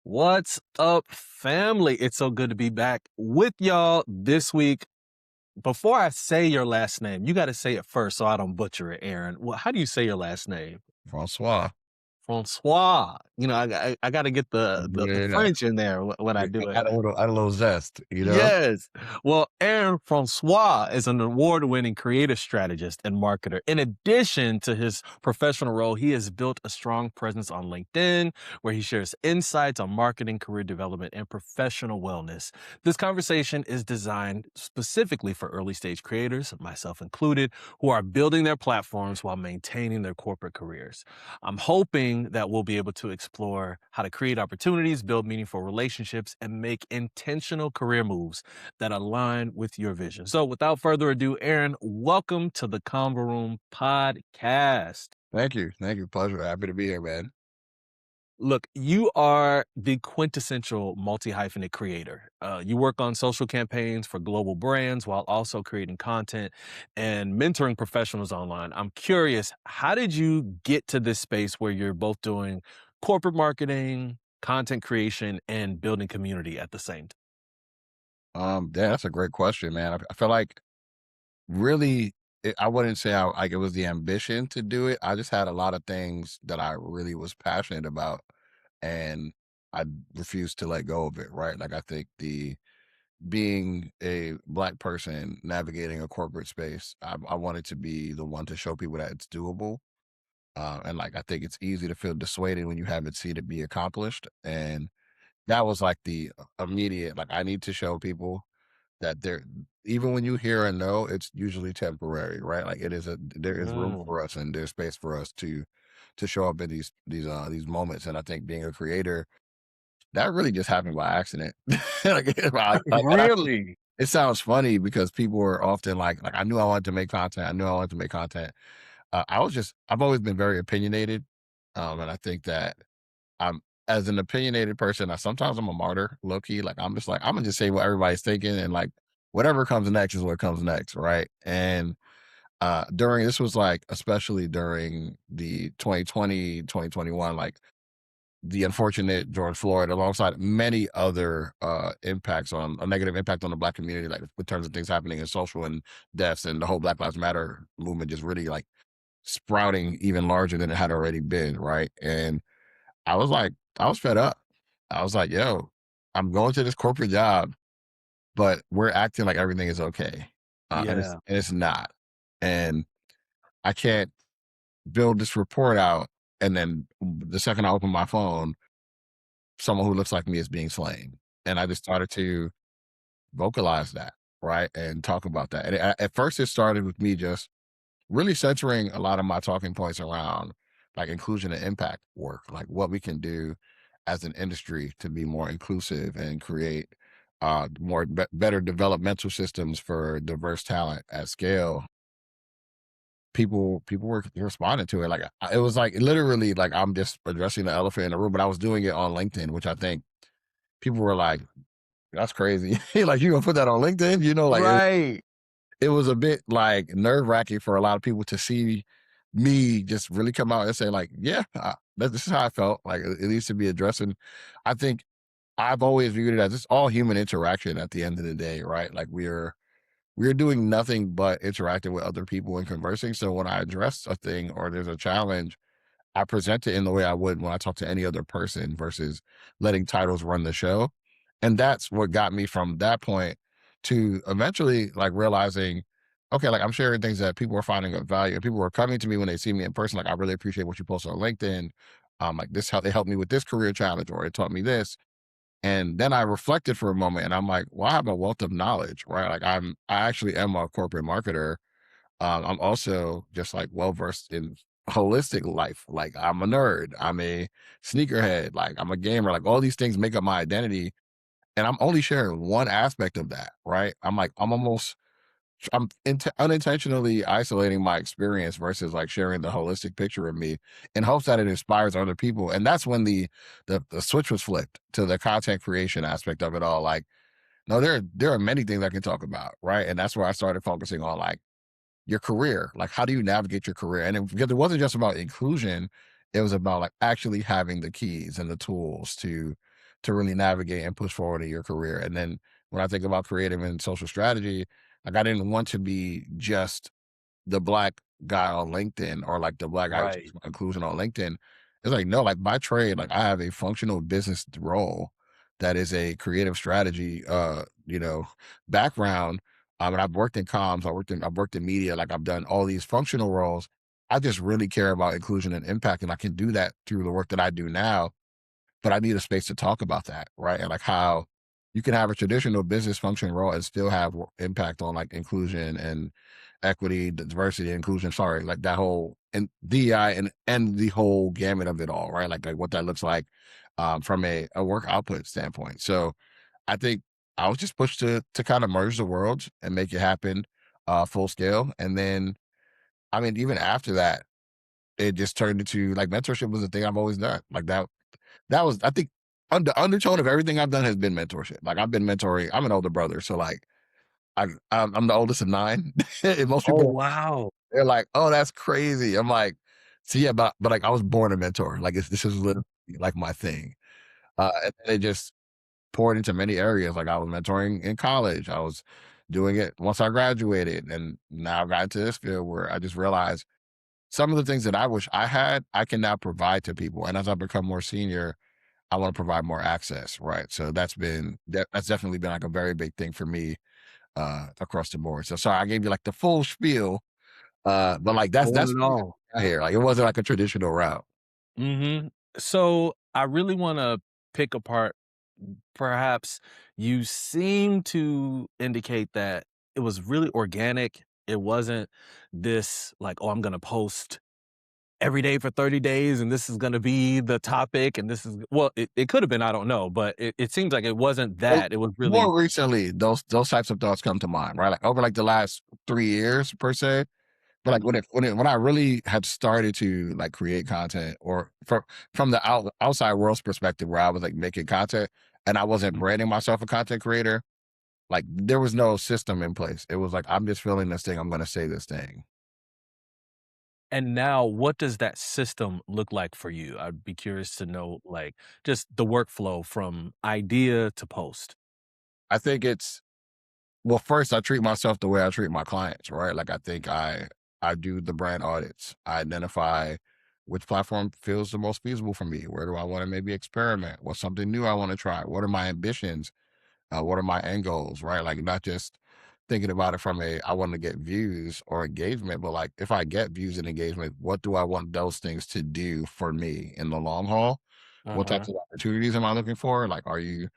What's up, family? It's so good to be back with y'all this week. Before I say your last name, you got to say it first so I don't butcher it, Aaron. Well, how do you say your last name? Francois. Francois. I got to get the Yeah. French in there when I Yeah, do it. add a little zest, you know? Yes. Well, Aaron Francois is an award-winning creative strategist and marketer. In addition to his professional role, he has built a strong presence on LinkedIn, where he shares insights on marketing, career development, and professional wellness. This conversation is designed specifically for early-stage creators, myself included, who are building their platforms while maintaining their corporate careers. I'm hoping that we'll be able to explore how to create opportunities, build meaningful relationships, and make intentional career moves that align with your vision. So, without further ado, Aaron, welcome to the Convo Room podcast. Thank you. Thank you. Pleasure. Happy to be here, man. Look, you are the quintessential multi-hyphenate creator. You work on social campaigns for global brands while also creating content and mentoring professionals online. I'm curious, how did you get to this space where you're both doing corporate marketing, content creation, and building community at the same time? Yeah, that's a great question, man. I feel like really, I wouldn't say like it was the ambition to do it. I just had a lot of things that I really was passionate about, and I refused to let go of it. Right? Like I think the being a black person navigating a corporate space, I wanted to be the one to show people that it's doable. And like I think it's easy to feel dissuaded when you haven't seen it be accomplished. And that was like the immediate, like I need to show people that there, even when you hear a no, it's usually temporary, right? Like there is room Mm, for us and there's space for us to show up in these moments. And I think being a creator, that really just happened by accident. like, and really? it sounds funny because people are often like I knew I wanted to make content. I knew I wanted to make content. I've always been very opinionated. And I think that I'm as an opinionated person, sometimes I'm a martyr, low key. Like I'm just like, I'm gonna just say what everybody's thinking and like whatever comes next is what comes next. Right. And during this was like, especially during the 2020, 2021, like the unfortunate George Floyd, alongside many other impacts on a negative impact on the black community, like in terms of things happening in social and deaths and the whole Black Lives Matter movement just really like sprouting even larger than it had already been, right? And I was like, I was fed up. I was like, yo, I'm going to this corporate job, but we're acting like everything is okay. And Yeah. it's not. And I can't build this report out. And then the second I open my phone, someone who looks like me is being slain. And I just started to vocalize that, right? And talk about that. And at first, it started with me just really centering a lot of my talking points around like inclusion and impact work, like what we can do as an industry to be more inclusive and create better developmental systems for diverse talent at scale. People were responding to it. Like it was like literally like I'm just addressing the elephant in the room, but I was doing it on LinkedIn, which I think people were like, "That's crazy." Like you gonna put that on LinkedIn? Like Right. it was a bit like nerve wracking for a lot of people to see me just really come out and say like, yeah, this is how I felt. Like it needs to be addressing. I think I've always viewed it as it's all human interaction at the end of the day, right? Like we're doing nothing but interacting with other people and conversing. So when I address a thing or there's a challenge, I present it in the way I would when I talk to any other person versus letting titles run the show. And that's what got me from that point to eventually like realizing, okay, like I'm sharing things that people are finding of value. And people are coming to me when they see me in person. Like, I really appreciate what you post on LinkedIn. Like this, how they helped me with this career challenge, or it taught me this. And then I reflected for a moment and I'm like, well, I have a wealth of knowledge, right? Like I actually am a corporate marketer. I'm also just like well versed in holistic life. Like I'm a nerd, I'm a sneakerhead, like I'm a gamer, like all these things make up my identity. And I'm only sharing one aspect of that, right? I'm like, unintentionally isolating my experience versus like sharing the holistic picture of me in hopes that it inspires other people. And that's when the switch was flipped to the content creation aspect of it all. Like, no, there are many things I can talk about, right? And that's where I started focusing on like your career. Like, how do you navigate your career? And because it wasn't just about inclusion, it was about like actually having the keys and the tools to really navigate and push forward in your career. And then when I think about creative and social strategy, like I didn't want to be just the black guy on LinkedIn or like the black guy who talks Right. about inclusion on LinkedIn. It's like, no, like by trade, like I have a functional business role that is a creative strategy, background. And I've worked in comms, I've worked in media, like I've done all these functional roles. I just really care about inclusion and impact. And I can do that through the work that I do now, but I need a space to talk about that, right? And like how you can have a traditional business function role and still have impact on like inclusion and equity, diversity, inclusion. Sorry, like that whole and DEI and the whole gamut of it all, right? Like what that looks like from a work output standpoint. So I think I was just pushed to kind of merge the worlds and make it happen full scale. And then I mean, even after that, it just turned into like mentorship was a thing I've always done. Like that was, I think, the undertone of everything I've done has been mentorship. Like I've been mentoring. I'm an older brother, so like I'm the oldest of 9, and most Oh, people wow. they're like, "Oh, that's crazy." I'm like, "So yeah, but like I was born a mentor. Like this is literally like my thing." And it just poured into many areas. Like I was mentoring in college. I was doing it once I graduated, and now I got into this field where I just realized some of the things that I wish I had, I can now provide to people. And as I become more senior, I want to provide more access, right? So that's definitely been like a very big thing for me across the board. So sorry, I gave you like the full spiel, but like I want that's it really all. how I got here. Like it wasn't like a traditional route. So I really want to pick apart. Perhaps you seem to indicate that it was really organic. It wasn't this like, oh, I'm going to post every day for 30 days and this is going to be the topic. And this is, well, it could have been, I don't know, but it seems like it wasn't Well, that. It was really, more recently, those types of thoughts come to mind, right? Like over like the last 3 years per se. But like when I really had started to like create content or from the outside world's perspective where I was like making content and I wasn't branding myself a content creator, like there was no system in place. It was like I'm just feeling this thing, I'm gonna say this thing. and now what does that system look like for you? I'd be curious to know, like, just the workflow from idea to post. I think it's well, first I treat myself the way I treat my clients, right? Like I think I do the brand audits. I identify which platform feels the most feasible for me. Where do I want to maybe experiment? What's something new I want to try? What are my ambitions? What are my end goals, right? Like not just thinking about it from a I want to get views or engagement, but like if I get views and engagement, what do I want those things to do for me in the long haul? What types Mhm. of opportunities am I looking for? Like, are you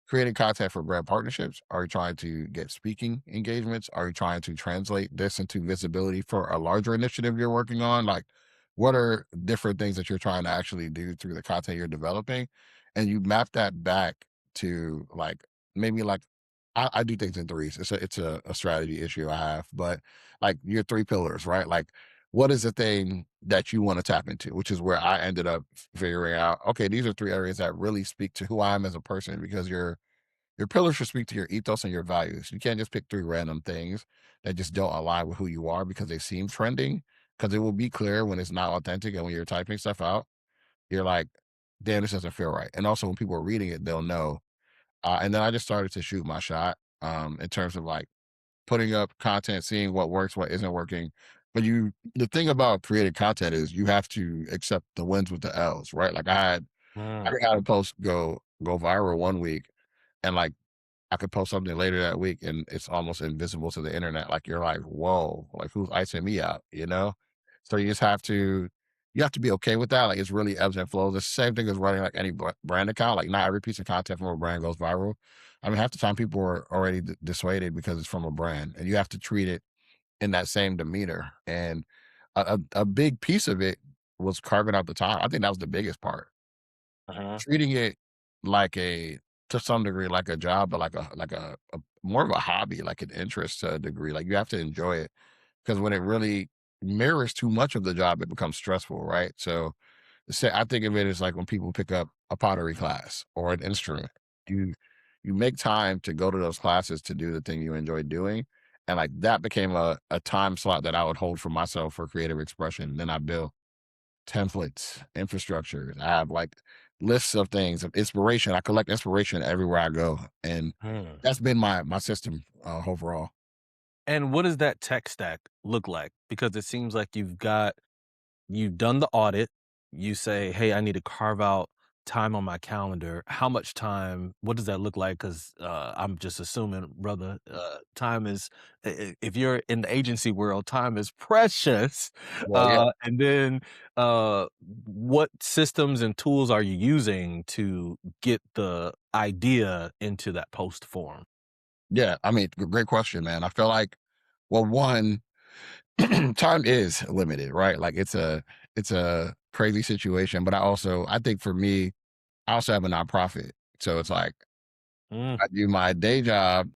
creating content for brand partnerships? Are you trying to get speaking engagements? Are you trying to translate this into visibility for a larger initiative you're working on? Like, what are different things that you're trying to actually do through the content you're developing? And you map that back to like maybe like I do things in threes. It's a strategy issue I have, but like your 3 pillars, right? Like what is the thing that you want to tap into, which is where I ended up figuring out, okay, these are 3 areas that really speak to who I am as a person because your pillars should speak to your ethos and your values. You can't just pick 3 random things that just don't align with who you are because they seem trending. Because it will be clear when it's not authentic and when you're typing stuff out, you're like, damn, this doesn't feel right. And also when people are reading it, they'll know. And then I just started to shoot my shot in terms of like putting up content, seeing what works, what isn't working. But the thing about creating content is you have to accept the wins with the L's, right? Like I Mm. had a post go viral one week, and like I could post something later that week, and it's almost invisible to the internet. Like you're like, whoa, like who's icing me out, you know? So you have to be okay with that. Like it's really ebbs and flows. It's the same thing as running like any brand account. Like not every piece of content from a brand goes viral. I mean, half the time people are already dissuaded because it's from a brand, and you have to treat it in that same demeanor. And a big piece of it was carving out the time. I think that was the biggest part, Uh-huh. treating it like to some degree, like a job, but like a more of a hobby, like an interest to a degree. Like you have to enjoy it because when it really mirrors too much of the job, it becomes stressful, right? So, say I think of it as like when people pick up a pottery class or an instrument, you you make time to go to those classes to do the thing you enjoy doing. And like that became a time slot that I would hold for myself for creative expression. Then I built templates, infrastructure. I have like lists of things of inspiration. I collect inspiration everywhere I go, and Mm. that's been my system overall. And what does that tech stack look like? Because it seems like you've done the audit. You say, "Hey, I need to carve out time on my calendar." How much time? What does that look like? Because I'm just assuming, brother, time is if you're in the agency world, time is precious. Well, yeah, And then, what systems and tools are you using to get the idea into that post form? yeah. I mean, great question, man. I feel like, well, one, time is limited, right? Like it's a crazy situation, but I think for me, I also have a nonprofit, so it's like Mm, I do my day job.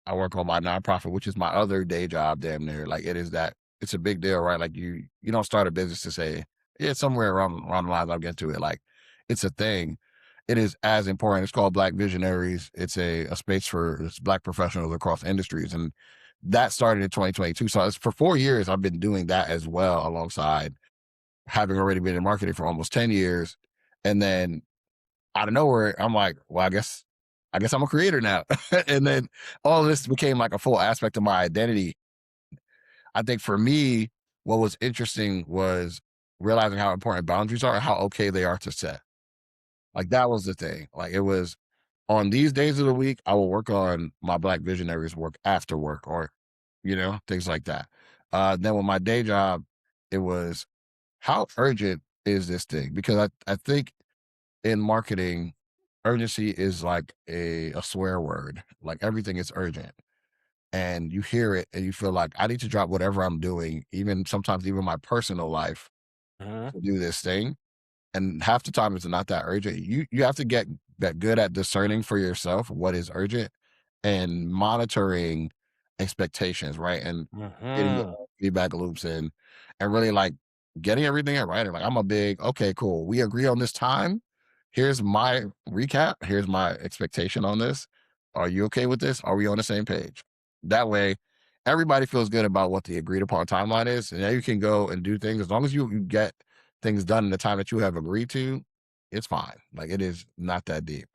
I work on my nonprofit, which is my other day job, damn near. Like it is that it's a big deal, right? Like you don't start a business to say, yeah, somewhere around the lines I'll get to it. Like it's a thing. It is as important. It's called Black Visionaries. It's a space for it's Black professionals across industries. And that started in 2022. So it's for 4 years, I've been doing that as well, alongside having already been in marketing for almost 10 years. And then out of nowhere, I'm like, well, I guess I'm a creator now. And then all of this became like a full aspect of my identity. I think for me, what was interesting was realizing how important boundaries are and how okay they are to set. Like that was the thing. Like it was on these days of the week, I will work on my Black visionaries work after work or, things like that. Then with my day job, it was how urgent is this thing? Because I think in marketing, urgency is like a swear word. Like everything is urgent. And you hear it and you feel like I need to drop whatever I'm doing, even sometimes even my personal life mhm, to do this thing. And half the time it's not that urgent. You have to get that good at discerning for yourself what is urgent and monitoring expectations, right? And getting your mhm, own feedback loops in and really like getting everything in writing. Like I'm a big, okay, cool. We agree on this time. Here's my recap. Here's my expectation on this. Are you okay with this? Are we on the same page? That way, everybody feels good about what the agreed upon timeline is. And now you can go and do things as long as you get things done in the time that you have agreed to, it's fine. Like it is not that deep.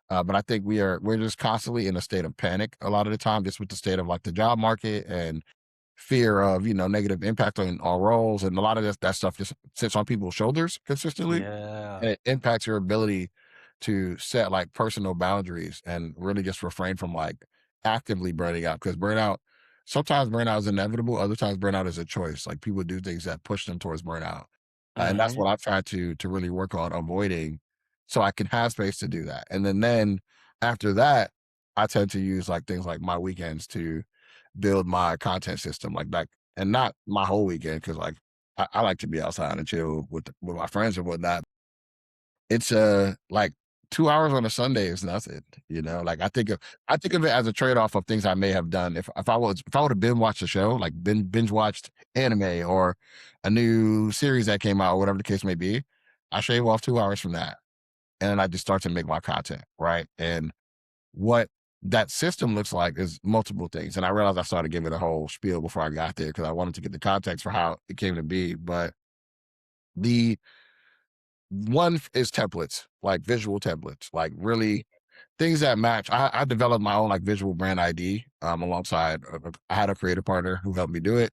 But I think we're just constantly in a state of panic a lot of the time, just with the state of like the job market and fear of negative impact on our roles, and a lot of that stuff just sits on people's shoulders consistently, yeah, and it impacts your ability to set like personal boundaries and really just refrain from like actively burning out, because sometimes burnout is inevitable, other times burnout is a choice. Like people do things that push them towards burnout, and that's mhm, what I've tried to really work on avoiding, so I can have space to do that. And then after that, I tend to use like things like my weekends to build my content system, and not my whole weekend, because like I like to be outside and chill with my friends and whatnot. It's like 2 hours on a Sunday is nothing, Like I think of it as a trade off of things I may have done if I would have binge watched a show, like binge watched anime or a new series that came out, or whatever the case may be. I shave off 2 hours from that, and then I just start to make my content, right? And what that system looks like is multiple things. And I realized I started giving a whole spiel before I got there because I wanted to get the context for how it came to be. But the one is templates, like visual templates, like really things that match. I developed my own like visual brand ID alongside. I had a creative partner who helped me do it.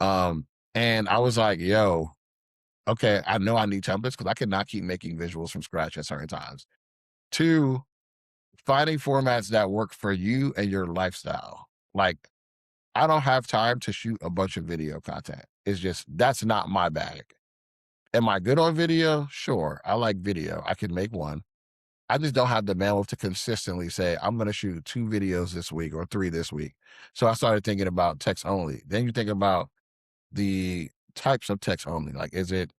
And I was like, yo, okay, I know I need templates because I cannot keep making visuals from scratch at certain times. Two, finding formats that work for you and your lifestyle. Like, I don't have time to shoot a bunch of video content. It's just that's not my bag. Am I good on video? Sure. I like video. I can make one. I just don't have the bandwidth to consistently say, I'm going to shoot 2 videos this week or 3 this week. So I started thinking about text only. Then you think about the types of text only. Like, is it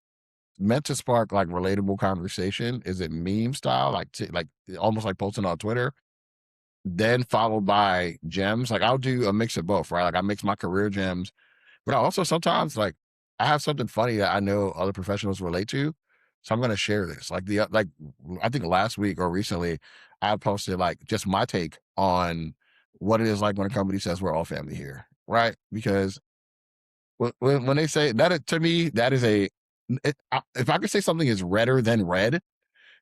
meant to spark like relatable conversation? Is it meme style, like almost like posting on Twitter? Then followed by gems. Like I'll do a mix of both, right? Like I mix my career gems, but I also sometimes like I have something funny that I know other professionals relate to. So I'm gonna share this. Like I think last week or recently, I posted like just my take on what it is like when a company says we're all family here, right? Because when they say that, to me, that is if I could say something is redder than red,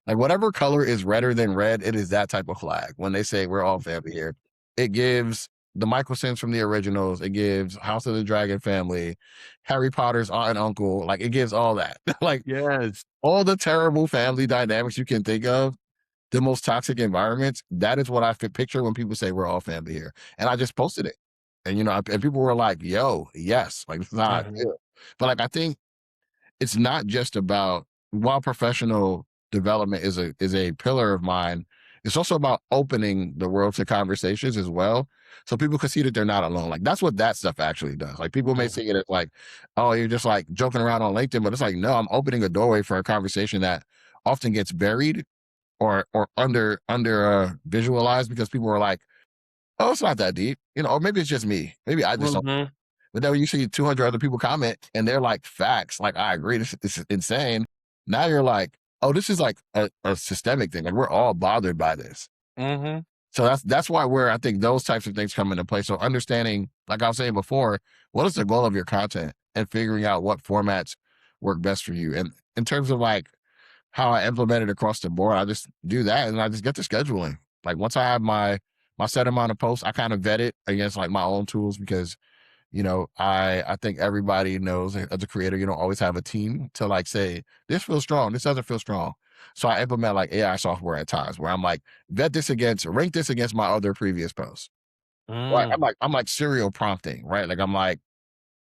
Like whatever color is redder than red, it is that type of flag. When they say we're all family here, it gives the Michael Sims from the originals. It gives House of the Dragon family, Harry Potter's aunt and uncle. Like it gives all that. Like Yes. all the terrible family dynamics you can think of, the most toxic environments. That is what I picture when people say we're all family here. And I just posted it, and and people were like, "Yo, yes, like this is how I Mhm, feel." But like I think it's not just about, while professional development is a pillar of mine, it's also about opening the world to conversations as well, so people can see that they're not alone. Like that's what that stuff actually does. Like people may mhm, see it as like, oh, you're just like joking around on LinkedIn, but it's like, no, I'm opening a doorway for a conversation that often gets buried or under visualized because people are like, oh, it's not that deep, or maybe it's just me, maybe I just don't. mhm, But then when you see 200 other people comment and they're like, facts, like, I agree, this is insane. Now you're like, oh, this is like a systemic thing. Like, we're all bothered by this. mhm, So that's why where I think those types of things come into play. So understanding, like I was saying before, what is the goal of your content and figuring out what formats work best for you. And in terms of like how I implement it across the board, I just do that and I just get to scheduling. Like once I have my set amount of posts, I kind of vet it against like my own tools because I think everybody knows as a creator, you don't always have a team to like say, this feels strong, this doesn't feel strong. So I implement like AI software at times where I'm like, rank this against my other previous posts. Right. mm, I'm like serial prompting, right? Like I'm like,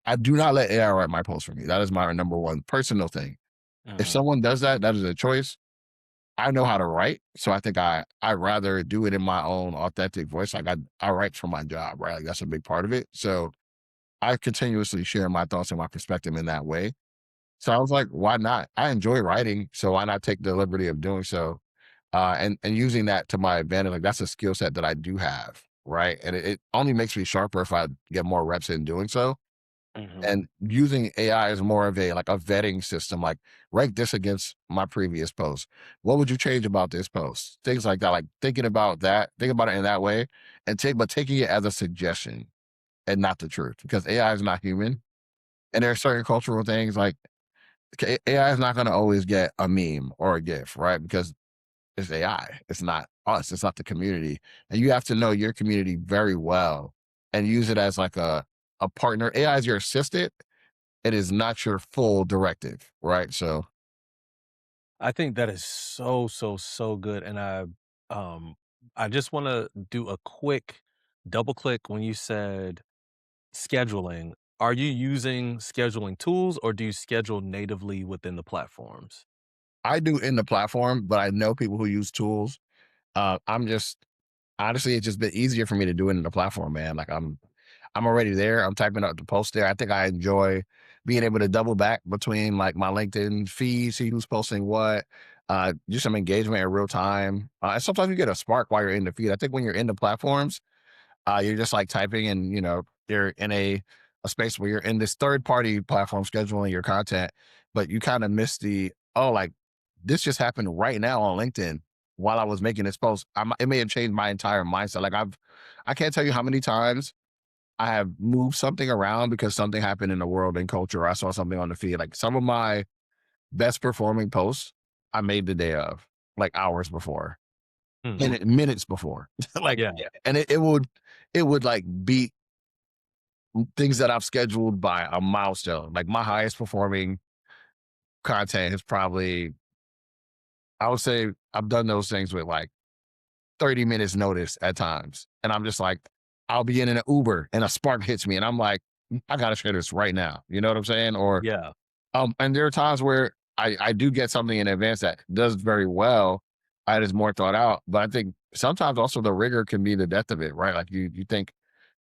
I do not let AI write my posts for me. That is my number one personal thing. If mhm. someone does that, that is a choice. I know how to write. So I think I rather do it in my own authentic voice. Like I write for my job, right? Like that's a big part of it. So I continuously share my thoughts and my perspective in that way. So I was like, why not? I enjoy writing, so why not take the liberty of doing so, and using that to my advantage? Like that's a skill set that I do have, right? And it only makes me sharper if I get more reps in doing so. Mhm. And using AI is more of a like a vetting system, like rank this against my previous post. What would you change about this post? Things like that. Like thinking about that, think about it in that way, and taking it as a suggestion and not the truth, because AI is not human. And there are certain cultural things like AI is not going to always get a meme or a GIF, right? Because it's AI. It's not us. It's not the community. And you have to know your community very well and use it as like a partner. AI is your assistant. It is not your full directive, right? So I think that is so, so, so good, and um, I just wanna do a quick double click when you said scheduling. Are you using scheduling tools, or do you schedule natively within the platforms? I do in the platform, but I know people who use tools. I'm just honestly, it's just been easier for me to do it in the platform, man. Like I'm already there. I'm typing up the post there. I think I enjoy being able to double back between like my LinkedIn feed, see who's posting what, do some engagement in real time. And sometimes you get a spark while you're in the feed. I think when you're in the platforms, you're just like typing and you're in a space where you're in this third party platform scheduling your content, but you kind of miss the, oh, like this just happened right now on LinkedIn while I was making this post. It may have changed my entire mindset. Like I can't tell you how many times I have moved something around because something happened in the world and culture. I saw something on the feed. Like some of my best performing posts I made the day of, like hours before, Hmm, minutes before. Like, yeah. yeah. And it would like beat things that I've scheduled by a milestone. Like my highest performing content is probably, I would say I've done those things with like 30 minutes notice at times. And I'm just like, I'll be in an Uber and a spark hits me and I'm like, I gotta share this right now. You know what I'm saying? Or Yeah. and there are times where I do get something in advance that does very well. It is more thought out. But I think sometimes also the rigor can be the death of it, right? Like you think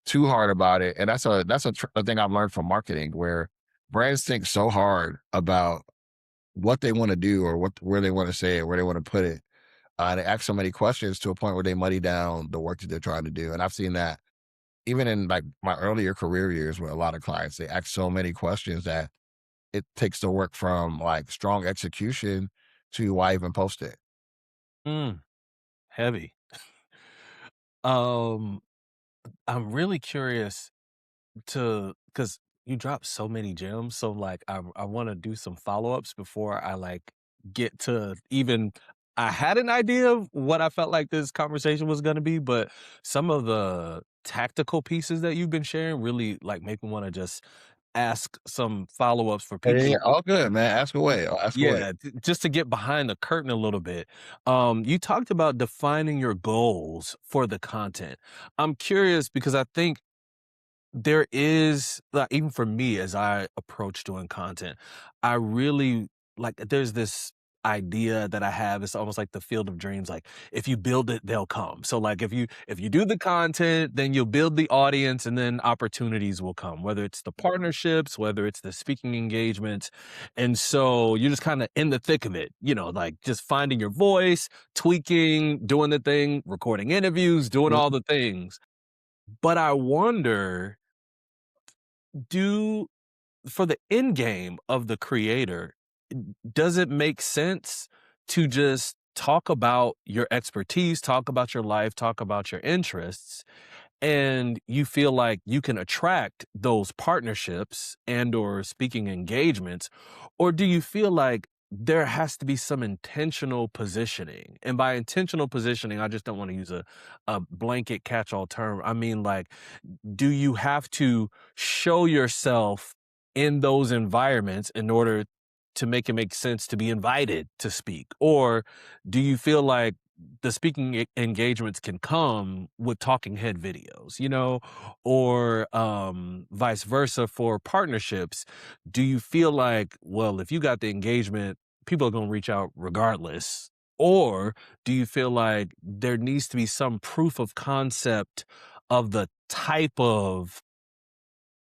too hard about it. And a thing I've learned from marketing where brands think so hard about what they want to do or where they want to say it, where they want to put it. They ask so many questions to a point where they muddy down the work that they're trying to do. And I've seen that even in like my earlier career years with a lot of clients, they ask so many questions that it takes the work from like strong execution to why even post it. Mm, heavy. Um, I'm really curious to because you dropped so many gems, so, like, I wanna do some follow-ups before I, like, get to even I had an idea of what I felt like this conversation was gonna be, but some of the tactical pieces that you've been sharing really, like, make me wanna just ask some follow-ups for Yeah, yeah, yeah, people. all good, man. Ask away. Ask away. Yeah, just to get behind the curtain a little bit. You talked about defining your goals for the content. I'm curious because I think there is like, even for me as I approach doing content, I really like there's this idea that I have. It's almost like the field of dreams. Like if you build it, they'll come. So like if you do the content, then you'll build the audience and then opportunities will come, whether it's the partnerships, whether it's the speaking engagements. And so you're just kind of in the thick of it, like just finding your voice, tweaking, doing the thing, recording interviews, doing all Mhm. the things. But I wonder, do for the end game of the creator, does it make sense to just talk about your expertise, talk about your life, talk about your interests, and you feel like you can attract those partnerships and or speaking engagements? Or do you feel like there has to be some intentional positioning? And by intentional positioning, I just don't want to use a blanket catch-all term. I mean, like, do you have to show yourself in those environments in order to make it make sense to be invited to speak? Or do you feel like the speaking engagements can come with talking head videos, or vice versa for partnerships? Do you feel like, well, if you got the engagement, people are going to reach out regardless? Or do you feel like there needs to be some proof of concept of the type of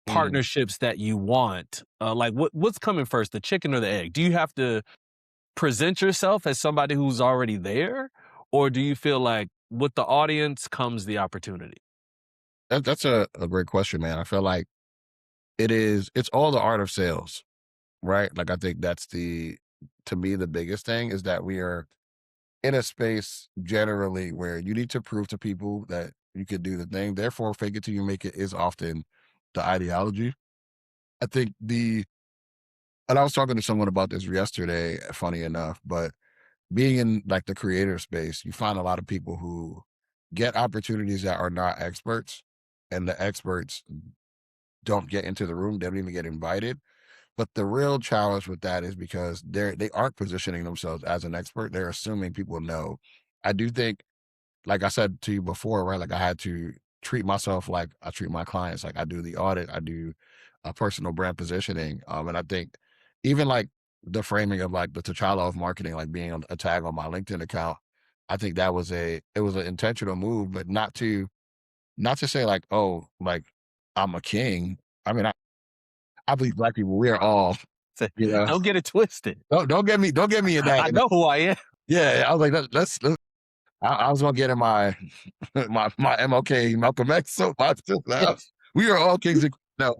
Mm. partnerships that you want? Like what's coming first, the chicken or the egg? Do you have to present yourself as somebody who's already there? Or do you feel like with the audience comes the opportunity? That's a great question, man. I feel like it's all the art of sales, right? Like I think that's to me, the biggest thing is that we are in a space generally where you need to prove to people that you could do the thing. Therefore, fake it till you make it is often the ideology. I think and I was talking to someone about this yesterday, funny enough, but being in like the creator space, you find a lot of people who get opportunities that are not experts, and the experts don't get into the room, they don't even get invited. But the real challenge with that is because they aren't positioning themselves as an expert. They're assuming people know. I do think, like I said to you before, right? Like I had to treat myself like I treat my clients. Like I do the audit, I do a personal brand positioning. And I think even like the framing of like the T'Challa of marketing, like being a tag on my LinkedIn account, I think it was an intentional move, but not to say like, oh, like I'm a king. I mean, I believe black people, we are all, you know, Don't get it twisted. don't get me in that. I know who I am. Yeah, I was like, let's I was gonna get in my my MLK Malcolm X soapbox just now. We are all kings and no,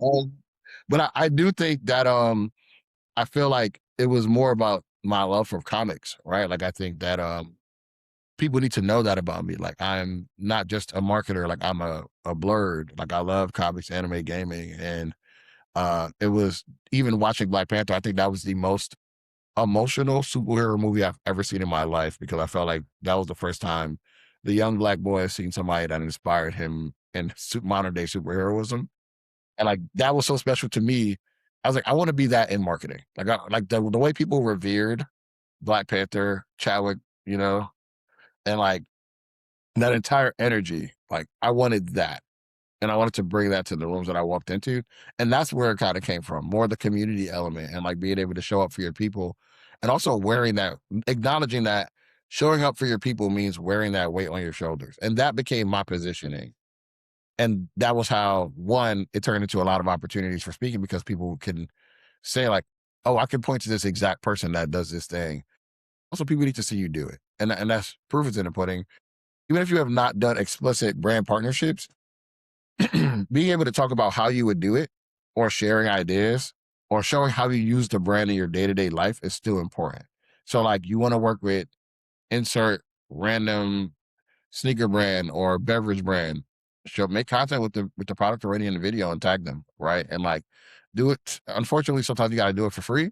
but I do think that I feel like it was more about my love for comics, right? Like I think that people need to know that about me. Like I'm not just a marketer, like I'm a blurred. Like I love comics, anime, gaming, and it was even watching Black Panther, I think that was the most emotional superhero movie I've ever seen in my life because I felt like that was the first time the young black boy has seen somebody that inspired him in modern day superheroism. And like that was so special to me. I was like, I want to be that in marketing. Like, like the way people revered Black Panther, Chadwick, you know, and like that entire energy. Like, I wanted that. And I wanted to bring that to the rooms that I walked into. And that's where it kind of came from, more the community element and like being able to show up for your people and also wearing that, acknowledging that showing up for your people means wearing that weight on your shoulders. And that became my positioning. And that was how, one, it turned into a lot of opportunities for speaking because people can say, like, oh, I can point to this exact person that does this thing. Also, people need to see you do it. And that's proof is in the pudding. Even if you have not done explicit brand partnerships, being able to talk about how you would do it or sharing ideas or showing how you use the brand in your day-to-day life is still important. So like you want to work with insert random sneaker brand or beverage brand, show make content with the product already in the video and tag them, right? And like do it. Unfortunately, sometimes you gotta do it for free,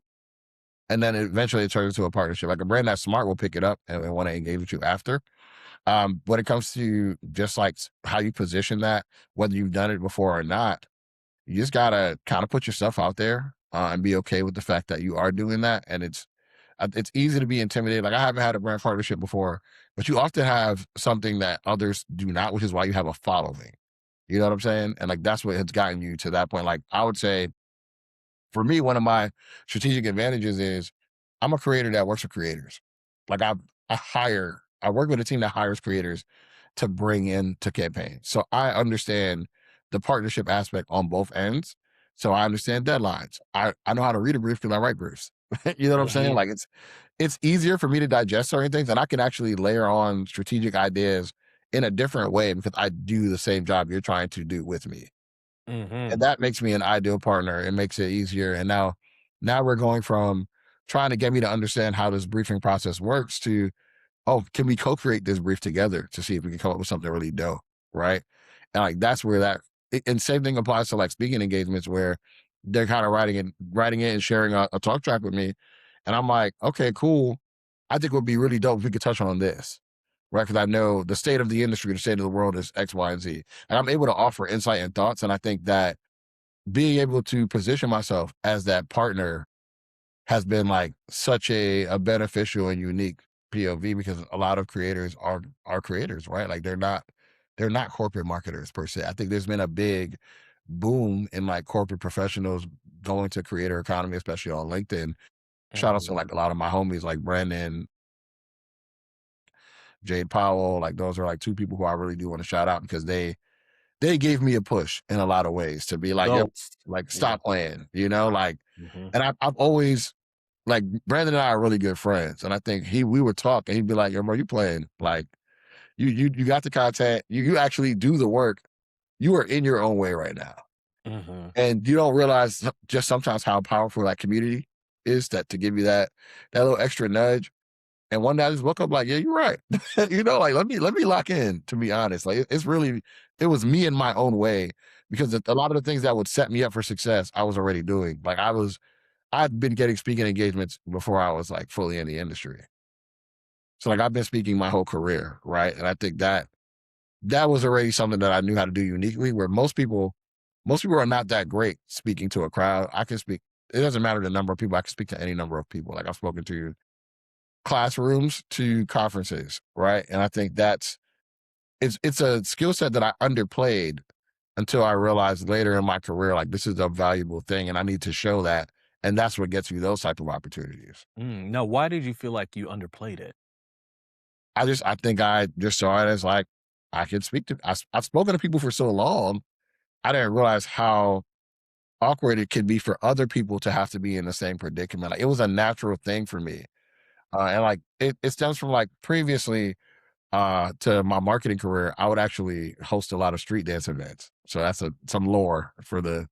and then eventually it turns into a partnership. Like a brand that's smart will pick it up and want to engage with you after. When it comes to just like how you position that, whether you've done it before or not, you just gotta kind of put yourself out there and be okay with the fact that you are doing that. And it's easy to be intimidated. Like I haven't had a brand partnership before, but you often have something that others do not, which is why you have a following. You know what I'm saying? And like that's what has gotten you to that point. Like I would say for me, one of my strategic advantages is I'm a creator that works with creators. Like I work with a team that hires creators to bring in to campaigns. So I understand the partnership aspect on both ends. So I understand deadlines. I know how to read a brief because I write briefs. You know what I'm saying? Mhm. Like it's easier for me to digest certain things, and I can actually layer on strategic ideas in a different way because I do the same job you're trying to do with me. And Mhm. that makes me an ideal partner. It makes it easier. And now we're going from trying to get me to understand how this briefing process works to, oh, can we co-create this brief together to see if we can come up with something really dope, right? And like that's where and same thing applies to like speaking engagements where they're kind of writing it and sharing a talk track with me, and I'm like, okay, cool. I think it would be really dope if we could touch on this, right? Because I know the state of the industry, the state of the world is X, Y, and Z, and I'm able to offer insight and thoughts. And I think that being able to position myself as that partner has been like such a beneficial and unique POV because a lot of creators are creators, right? Like they're not corporate marketers per se. I think there's been a big boom in like corporate professionals going to creator economy, especially on LinkedIn. Shout out to Mhm. like a lot of my homies like Brandon, Jade Powell. Like those are like two people who I really do want to shout out because they gave me a push in a lot of ways to be like, yo, Goats. like Yeah. stop playing, you know, like, Mhm. and I've always like Brandon and I are really good friends, and I think we would talk, and he'd be like, "Yo, bro, you playing like you got the content, you actually do the work, you are in your own way right now, Mhm. and you don't realize just sometimes how powerful that community is that to give you that little extra nudge." And one day I just woke up like, "Yeah, you're right," you know, like let me lock in. To be honest, like it's really it was me in my own way because a lot of the things that would set me up for success, I was already doing. Like I've been getting speaking engagements before I was like fully in the industry. So like I've been speaking my whole career, right? And I think that was already something that I knew how to do uniquely. Where most people are not that great speaking to a crowd. I can speak. It doesn't matter the number of people. I can speak to any number of people. Like I've spoken to classrooms to conferences, right? And I think it's a skill set that I underplayed until I realized later in my career, like this is a valuable thing, and I need to show that. And that's what gets you those type of opportunities. Now, why did you feel like you underplayed it? I think I just saw it as like I can speak to. I've spoken to people for so long, I didn't realize how awkward it could be for other people to have to be in the same predicament. Like it was a natural thing for me, and like it stems from like previously to my marketing career. I would actually host a lot of street dance events. So that's some lore for the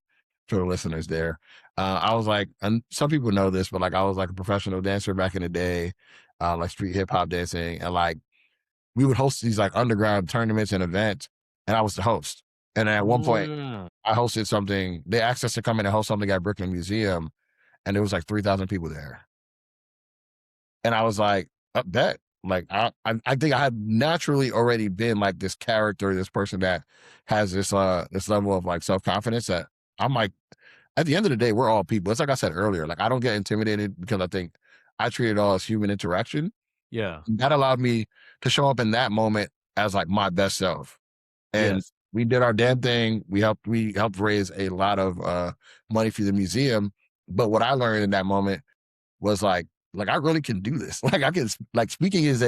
listeners there. I was like, and some people know this, but like I was like a professional dancer back in the day, like street hip hop dancing, and like we would host these like underground tournaments and events, and I was the host. And at one point, Mm. I hosted something. They asked us to come in and host something at Brooklyn Museum, and there was like 3,000 people there. And I was like, bet. Like I think I had naturally already been like this character, this person that has this level of like self confidence that I'm like. At the end of the day, we're all people. It's like I said earlier. Like I don't get intimidated because I think I treat it all as human interaction. Yeah. That allowed me to show up in that moment as like my best self. And Yes. we did our damn thing. We helped raise a lot of money for the museum. But what I learned in that moment was like I really can do this. Like I can like speaking it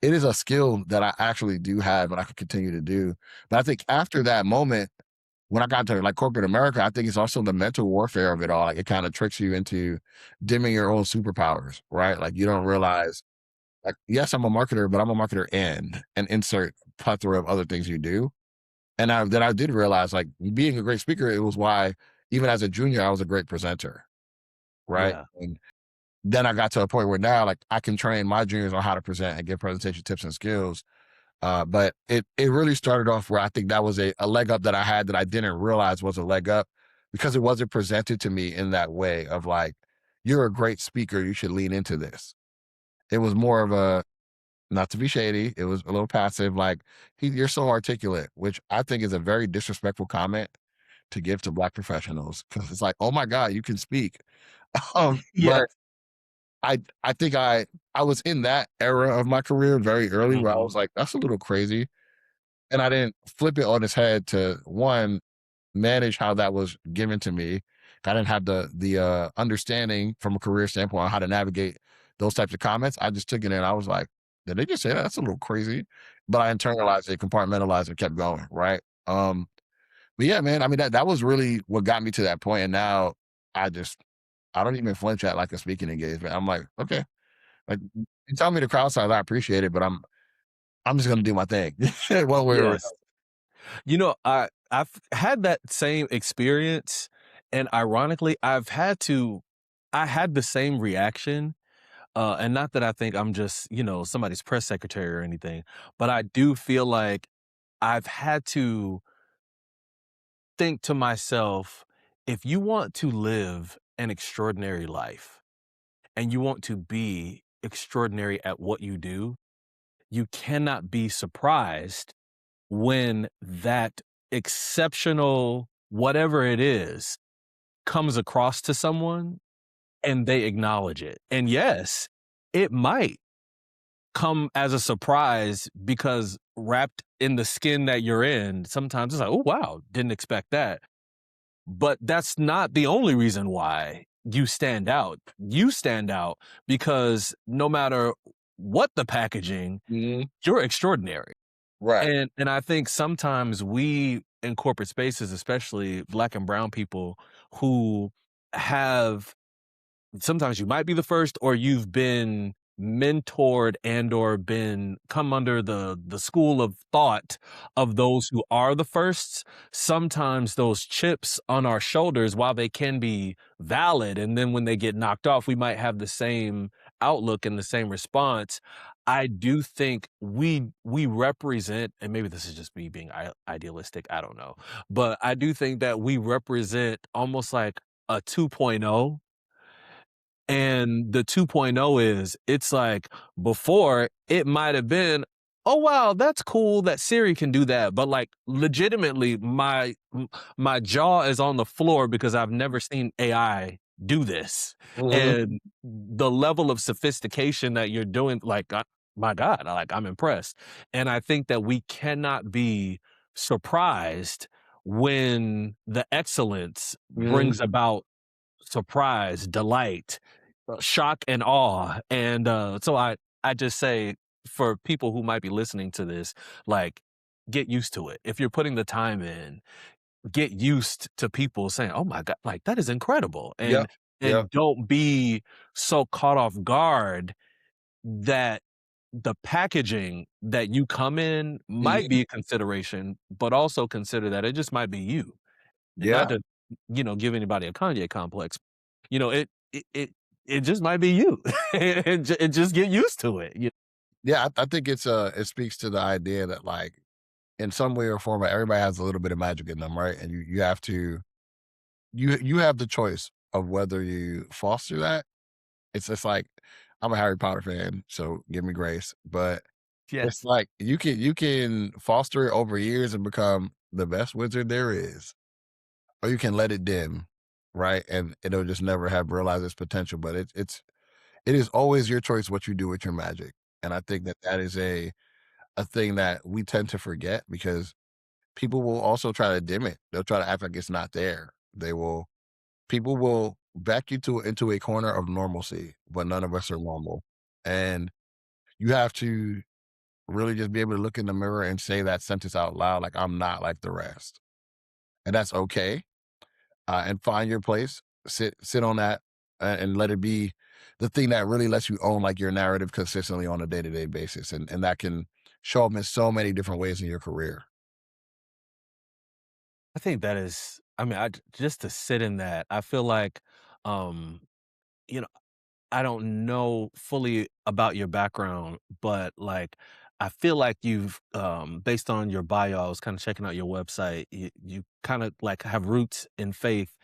is a skill that I actually do have and I can continue to do. But I think after that moment, when I got to like corporate America, I think it's also the mental warfare of it all. Like it kind of tricks you into dimming your own superpowers, right? Like you don't realize like, yes, I'm a marketer, but I'm a marketer and insert plethora of other things you do. And then I did realize like being a great speaker, it was why even as a junior, I was a great presenter. Right. Yeah. And then I got to a point where now like I can train my juniors on how to present and give presentation tips and skills. But it really started off where I think that was a leg up that I had that I didn't realize was a leg up because it wasn't presented to me in that way of like, you're a great speaker. You should lean into this. It was more of a, not to be shady, it was a little passive, like, you're so articulate, which I think is a very disrespectful comment to give to black professionals because it's like, oh my God, you can speak. Yes. But I think I was in that era of my career very early where I Mhm. was like, that's a little crazy. And I didn't flip it on its head to one, manage how that was given to me. I didn't have the understanding from a career standpoint on how to navigate those types of comments. I just took it in. I was like, did they just say that? That's a little crazy. But I internalized it, compartmentalized it, kept going. Right. But yeah, man, I mean that was really what got me to that point. And now I just I don't even flinch at like a speaking engagement. I'm like, okay, like you tell me the crowd size, I appreciate it, but I'm just gonna do my thing one way or another. Yes. I've had that same experience, and ironically, I had the same reaction, and not that I think I'm just, somebody's press secretary or anything, but I do feel like I've had to think to myself, if you want to live an extraordinary life and you want to be extraordinary at what you do, you cannot be surprised when that exceptional whatever it is comes across to someone and they acknowledge it. And yes, it might come as a surprise because wrapped in the skin that you're in, sometimes it's like, "Oh, wow, didn't expect that." But that's not the only reason why you stand out. You stand out because no matter what the packaging, Mhm. you're extraordinary. Right. And I think sometimes we in corporate spaces, especially black and brown people who have sometimes you might be the first or you've been mentored and or been come under the school of thought of those who are the firsts. Sometimes those chips on our shoulders, while they can be valid, and then when they get knocked off we might have the same outlook and the same response. I do think we represent, and maybe this is just me being idealistic, I don't know, but I do think that we represent almost like a 2.0. And the 2.0 is, it's like before it might have been, "Oh, wow, that's cool that Siri can do that." But like legitimately, my jaw is on the floor because I've never seen AI do this. Mhm. And the level of sophistication that you're doing, like, my God, like I'm impressed. And I think that we cannot be surprised when the excellence Mhm. brings about surprise, delight, shock and awe. And so I just say for people who might be listening to this, like get used to it. If you're putting the time in, get used to people saying, "Oh my God, like that is incredible." Yep. Yep. And don't be so caught off guard that the packaging that you come in might Mhm. be a consideration, but also consider that it just might be you. And not Yeah. to, give anybody a Kanye complex. You know, it just might be you. And just get used to it. Yeah. I think it speaks to the idea that like in some way or form, everybody has a little bit of magic in them, right? And you have to you have the choice of whether you foster that. It's just like I'm a Harry Potter fan, so give me grace. But it's Yes. like you can foster it over years and become the best wizard there is, or you can let it dim, right? And it'll just never have realized its potential. But it is always your choice what you do with your magic. And I think that that is a thing that we tend to forget because people will also try to dim it. They'll try to act like it's not there. They will People will back you to into a corner of normalcy, but none of us are normal. And you have to really just be able to look in the mirror and say that sentence out loud, like I'm not like the rest. And that's okay. And find your place. Sit on that and let it be the thing that really lets you own like your narrative consistently on a day-to-day basis. And that can show up in so many different ways in your career. I think that is, I mean, just to sit in that, I feel like, um, you know, I don't know fully about your background, but like I feel like you've based on your bio, I was kind of checking out your website. You kind of like have roots in faith.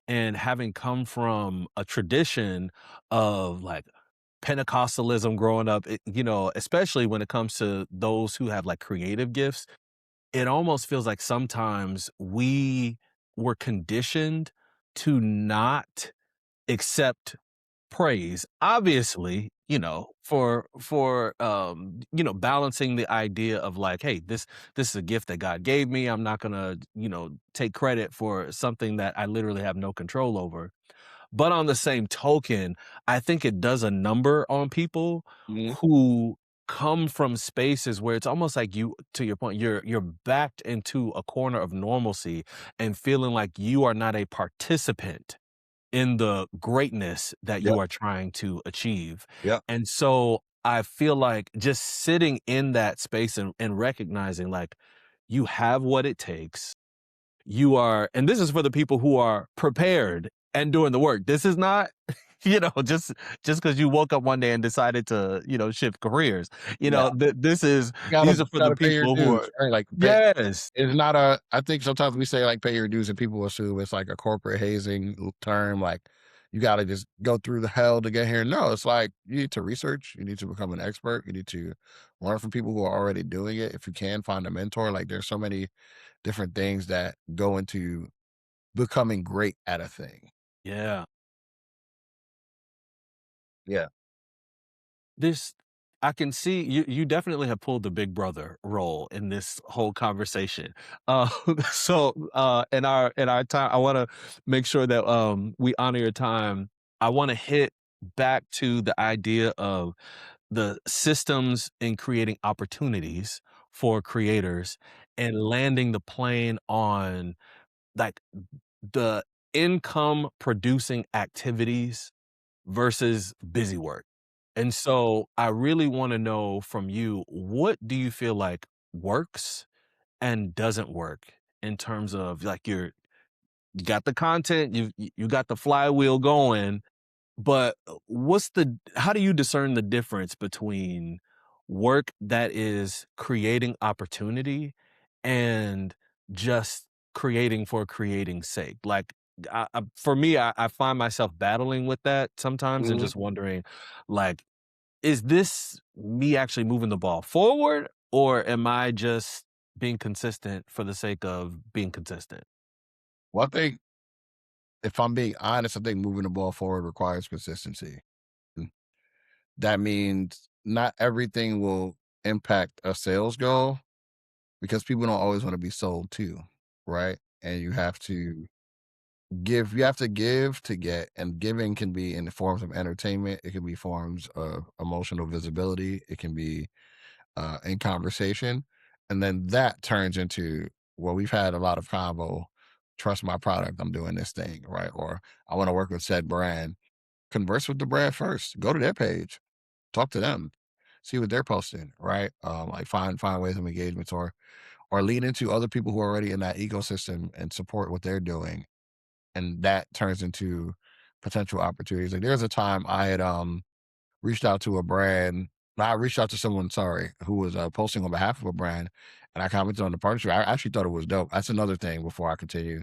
And having come from a tradition of like Pentecostalism growing up, especially when it comes to those who have like creative gifts, it almost feels like sometimes we were conditioned to not accept praise. Obviously, balancing the idea of like, hey, this is a gift that God gave me. I'm not gonna, take credit for something that I literally have no control over. But on the same token, I think it does a number on people Mhm. who come from spaces where it's almost like you, to your point, you're backed into a corner of normalcy and feeling like you are not a participant in the greatness that Yep. you are trying to achieve. Yep. And so I feel like just sitting in that space and recognizing like you have what it takes. You are, and this is for the people who are prepared and doing the work. This is not, just because you woke up one day and decided to, shift careers. Yeah. This is, You gotta these are for the gotta pay your people who dues, are, right? Like, yes, it's not a I think sometimes we say, like, "Pay your dues," and people assume it's like a corporate hazing term, like, you gotta just go through the hell to get here. No, it's like, you need to research, you need to become an expert, you need to learn from people who are already doing it. If you can, find a mentor. Like, there's so many different things that go into becoming great at a thing. yeah. Yeah. This I can see you definitely have pulled the big brother role in this whole conversation. Uh, in our time, I wanna make sure that, we honor your time. I wanna hit back to the idea of the systems in creating opportunities for creators and landing the plane on, like, the income producing activities versus busy work. And so I really want to know from you, what do you feel like works and doesn't work in terms of like you got the content, you got the flywheel going, but how do you discern the difference between work that is creating opportunity and just creating for creating's sake? Like, for me, I find myself battling with that sometimes and Mhm. just wondering, like, is this me actually moving the ball forward, or am I just being consistent for the sake of being consistent? Well, I think if I'm being honest, I think moving the ball forward requires consistency. Mm. That means not everything will impact a sales goal because people don't always want to be sold to, right? And you have to give to get, and giving can be in the forms of entertainment. It can be forms of emotional visibility. It can be in conversation. And then that turns into, well, we've had a lot of convo. Trust my product. I'm doing this thing, right? Or I want to work with said brand. Converse with the brand first. Go to their page. Talk to them. See what they're posting, right? Like find ways of engagements, or lean into other people who are already in that ecosystem and support what they're doing. And that turns into potential opportunities. Like there's a time I had reached out to a brand. I reached out to someone, sorry, who was posting on behalf of a brand, and I commented on the partnership. I actually thought it was dope. That's another thing before I continue.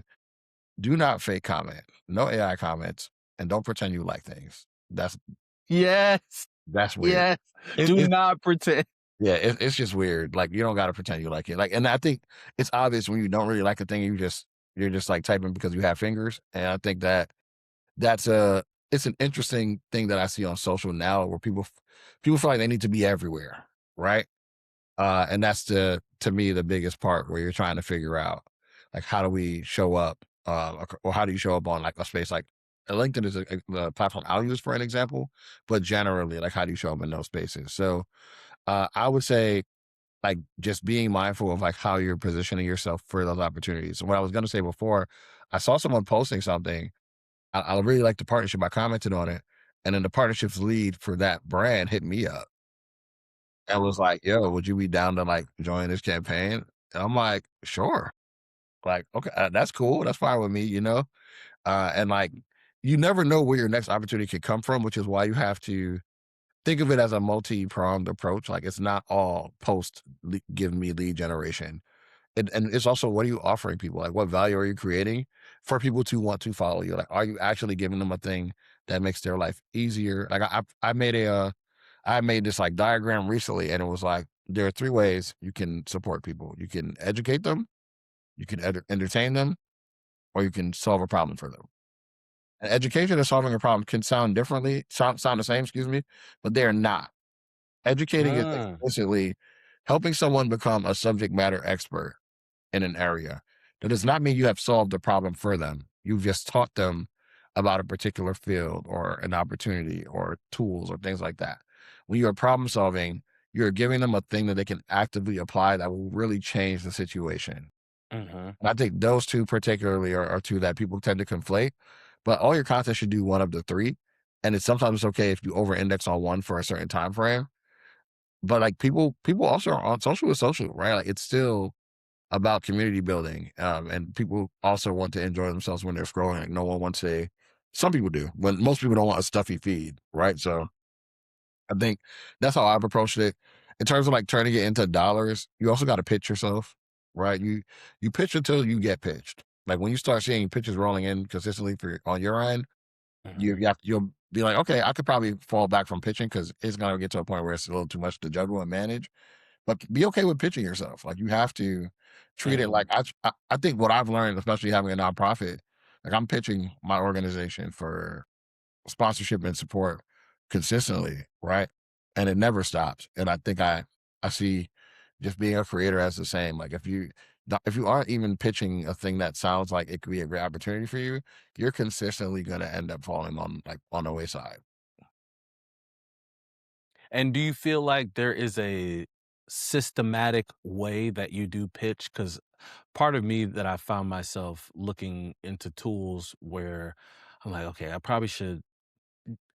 Do not fake comment. No AI comments, and don't pretend you like things. That's Yes, that's weird. yes. It, Do it not pretend. yeah, it's just weird. Like you don't got to pretend you like it. Like, and I think it's obvious when you don't really like a thing, you're just like typing because you have fingers. And I think that's a it's an interesting thing that I see on social now, where people feel like they need to be everywhere, right? And that's to me the biggest part where you're trying to figure out like how do we show up, or how do you show up on like a space like LinkedIn is the platform I'll use for an example, but generally like how do you show up in those spaces? So I would say like just being mindful of like how you're positioning yourself for those opportunities. And what I was going to say before, I saw someone posting something. I really like the partnership. I commented on it, and then the partnerships lead for that brand hit me up and was like, "Yo, would you be down to like join this campaign?" And I'm like, "Sure." Like, okay, that's cool. That's fine with me, you know. And like, you never know where your next opportunity could come from, which is why you have to think of it as a multi-pronged approach. Like, it's not all give me lead generation. And it's also, what are you offering people? Like, what value are you creating for people to want to follow you? Like, are you actually giving them a thing that makes their life easier? Like, I made I made this like diagram recently, and it was like, there are three ways you can support people. You can educate them, you can entertain them, or you can solve a problem for them. And education and solving a problem can sound the same, excuse me, but they're not. Educating is Mm, explicitly helping someone become a subject matter expert in an area. That does not mean you have solved the problem for them. You've just taught them about a particular field or an opportunity or tools or things like that. When you're problem solving, you're giving them a thing that they can actively apply that will really change the situation. mhm, And I think those two particularly are two that people tend to conflate. But all your content should do one of the three. And it's sometimes okay if you over index on one for a certain time frame. But like people also are on social with social, right? Like it's still about community building. And people also want to enjoy themselves when they're scrolling. Like no one wants some people do, but most people don't want a stuffy feed, right? So I think that's how I've approached it. In terms of like turning it into dollars, you also got to pitch yourself, right? You pitch until you get pitched. Like when you start seeing pitches rolling in consistently for on your end, mhm, you'll be like, okay, I could probably fall back from pitching because it's gonna get to a point where it's a little too much to juggle and manage. But be okay with pitching yourself. Like you have to treat it mhm. like I think what I've learned, especially having a nonprofit, like I'm pitching my organization for sponsorship and support consistently, right? And it never stops. And I think I see just being a creator as the same. Like if you aren't even pitching a thing that sounds like it could be a great opportunity for you, you're consistently gonna end up falling on on the wayside. And do you feel like there is a systematic way that you do pitch? Because part of me that I found myself looking into tools where I'm like, okay, I probably should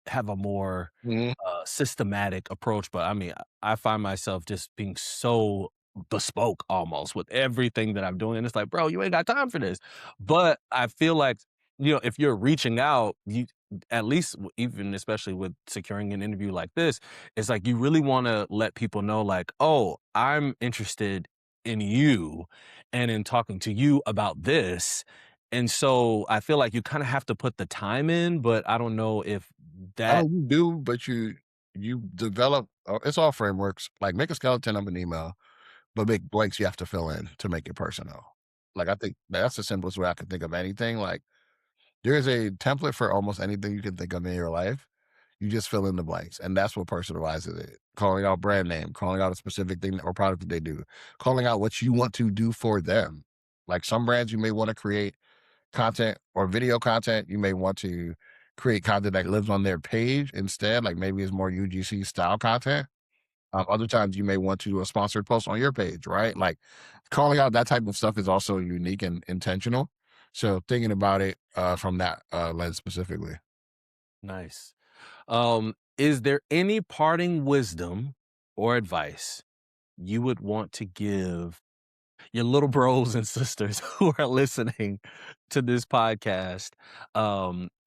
have a more, Mhm. systematic approach, but I mean, I find myself just being so bespoke almost with everything that I'm doing, and it's like, "Bro, you ain't got time for this." But I feel like, if you're reaching out, you at least even especially with securing an interview like this, it's like you really wanna let people know like, "Oh, I'm interested in you and in talking to you about this." And so I feel like you kinda have to put the time in, but I don't know if I that mean, you do, but you develop. It's all frameworks. Like make a skeleton of an email, but make blanks you have to fill in to make it personal. Like I think that's the simplest way I can think of anything. Like there's a template for almost anything you can think of in your life. You just fill in the blanks, and that's what personalizes it. Calling out brand name, calling out a specific thing or product that they do, calling out what you want to do for them. Like some brands, you may want to create content or video content. You may want to create content that lives on their page instead. Like maybe it's more UGC style content. Other times you may want to do a sponsored post on your page, right? Like calling out that type of stuff is also unique and intentional. So thinking about it from that lens specifically. nice. Is there any parting wisdom or advice you would want to give your little bros and sisters who are listening to this podcast,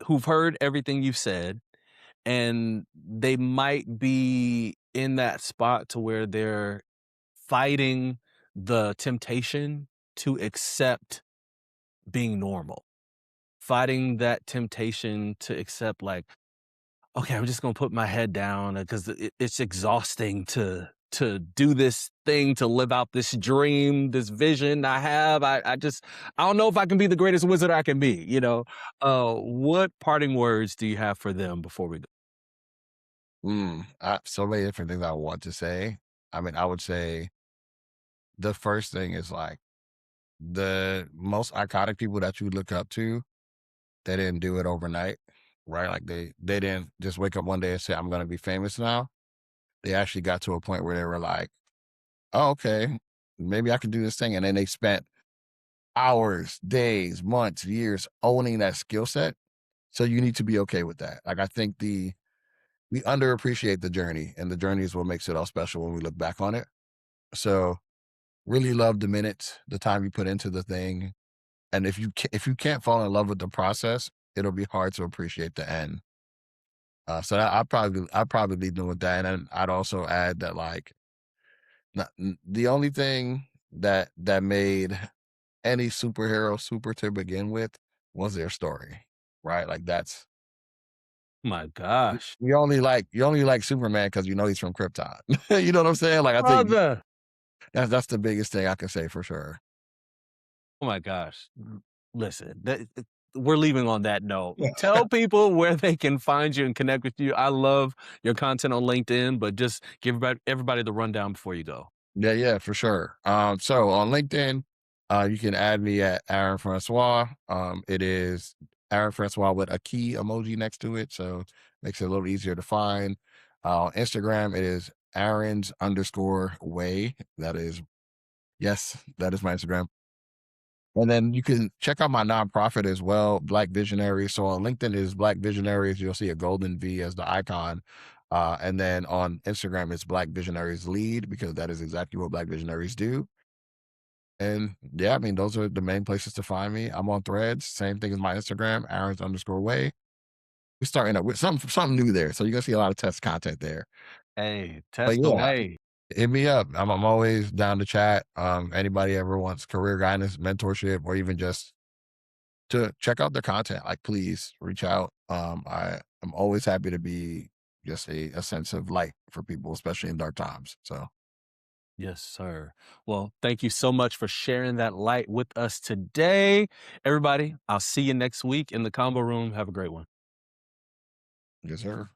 who've heard everything you've said, and they might be in that spot to where they're fighting the temptation to accept being normal, fighting that temptation to accept like, okay, I'm just gonna put my head down because it's exhausting to do this thing, to live out this dream, this vision I have. I don't know if I can be the greatest wizard I can be. What parting words do you have for them before we go? So many different things I want to say. I mean, I would say the first thing is like the most iconic people that you look up to, they didn't do it overnight, right? Like they didn't just wake up one day and say, I'm gonna be famous now. They actually got to a point where they were like, oh, okay, maybe I can do this thing. And then they spent hours, days, months, years owning that skill set. So you need to be okay with that. Like I think we underappreciate the journey, and the journey is what makes it all special when we look back on it. So really love the minutes, the time you put into the thing. And if you can't fall in love with the process, it'll be hard to appreciate the end. So I'd probably be doing with that, and then I'd also add that like the only thing. that made any superhero super to begin with was their story, right? Like that's My gosh. you only like Superman because you know he's from Krypton. You know what I'm saying? Like I think Brother. that's the biggest thing I can say for sure. Oh my gosh. Listen, we're leaving on that note. Tell people where they can find you and connect with you. I love your content on LinkedIn, but just give everybody the rundown before you go. Yeah, yeah, for sure. So on LinkedIn, you can add me at Aaron Francois. It is Aaron Francois with a key emoji next to it, so makes it a little easier to find. On Instagram, it is Aaron's underscore way. That is yes, that is my Instagram. And then you can check out my nonprofit as well, Black Visionaries. So on LinkedIn is Black Visionaries. You'll see a golden V as the icon. And then on Instagram, it's Black Visionaries Lead because that is exactly what Black Visionaries do. And yeah, I mean, those are the main places to find me. I'm on Threads, same thing as my Instagram, Aaron's underscore way. We're starting up with something new there. So you're gonna see a lot of test content there. Hey, But test yeah, away. hit me up. I'm always down to chat. Anybody ever wants career guidance, mentorship, or even just to check out their content, like please reach out. I'm always happy to be just a sense of light for people, especially in dark times. So Yes, sir. Well, thank you so much for sharing that light with us today. Everybody, I'll see you next week in the combo room. Have a great one. yes, sir.